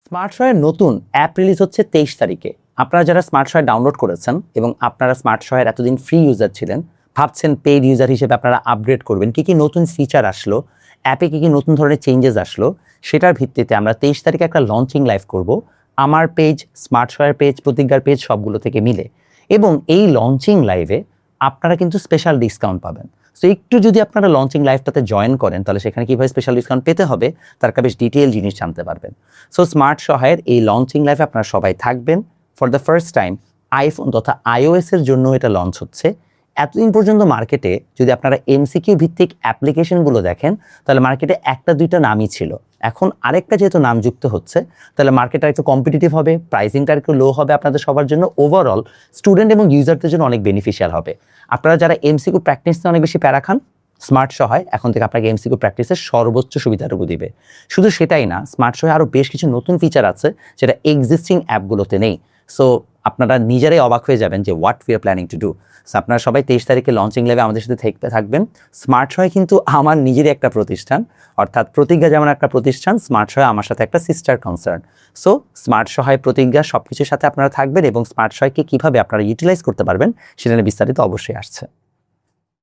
Smart শয়ের নতুন app release হচ্ছে 23 তারিখে। আপনারা যারা স্মার্ট শয় ডাউনলোড করেছেন এবং আপনারা স্মার্ট শয়ের এতদিন ফ্রি ইউজার ছিলেন, ভাবছেন পেইড ইউজার হিসেবে আপনারা আপগ্রেড করবেন, কি নতুন ফিচার আসলো, অ্যাপে কি নতুন ধরনের চেঞ্জেস আসলো, সেটার ভিত্তিতে আমরা 23 তারিখে একটা লঞ্চিং লাইভ করব। আমার পেজ, স্মার্ট শয়ের পেজ, প্রতিজ্ঞার পেজ সবগুলো থেকে মিলে। এবং এই লঞ্চিং লাইভে আপনারা কিন্তু স্পেশাল ডিসকাউন্ট পাবেন। সো একটু যদি আপনারা লঞ্চিং লাইভটাতে জয়েন করেন, তাহলে সেখানে কীভাবে স্পেশাল ডিসকাউন্ট পেতে হবে তার একটা বেশ ডিটেইল জিনিস জানতে পারবেন। সো স্মার্ট শয়ের এই লঞ্চিং লাইভে আপনারা সবাই থাকবেন। For the first time iPhone তথা iOS-এর জন্য এটা লঞ্চ হচ্ছে। এতদিন পর্যন্ত মার্কেটে যদি আপনারা MCQ ভিত্তিক অ্যাপ্লিকেশনগুলো দেখেন, তাহলে মার্কেটে একটা দুইটা নামই ছিল। এখন আরেকটা যেহেতু নাম যুক্ত হচ্ছে, তাহলে মার্কেটটা একটু কম্পিটিটিভ হবে, প্রাইসিংটা একটু লো হবে আপনাদের সবার জন্য। ওভারঅল স্টুডেন্ট এবং ইউজারদের জন্য অনেক বেনিফিশিয়াল হবে। আপনারা যারা MCQ প্র্যাকটিস নিয়ে অনেক বেশি প্যারা খান, স্মার্ট শয় এখন থেকে আপনাকে MCQ প্র্যাকটিসের সর্বোচ্চ সুবিধাটুকু দিবে। শুধু সেটাই না, স্মার্ট শয়ে আরও বেশ কিছু নতুন ফিচার আছে যেটা এক্সিস্টিং অ্যাপগুলোতে নেই। সো আপনারা নিজেরাই অবাক হয়ে যাবেন যে what we are planning to do. So আপনারা সবাই 23 তারিখে লঞ্চিং লাইভে আমাদের সাথে থাকবেন। স্মার্ট শয় কিন্তু আমার নিজেরই একটা প্রতিষ্ঠান, অর্থাৎ প্রতিজ্ঞা যেমন একটা প্রতিষ্ঠান, স্মার্ট শয় আমার সাথে একটা সিস্টার কনসার্ন। সো স্মার্ট শয়, প্রতিজ্ঞা সব কিছুর সাথে আপনারা থাকবেন এবং স্মার্ট শয়কে কীভাবে আপনারা ইউটিলাইজ করতে পারবেন সেটা নিয়ে বিস্তারিত অবশ্যই আসছে।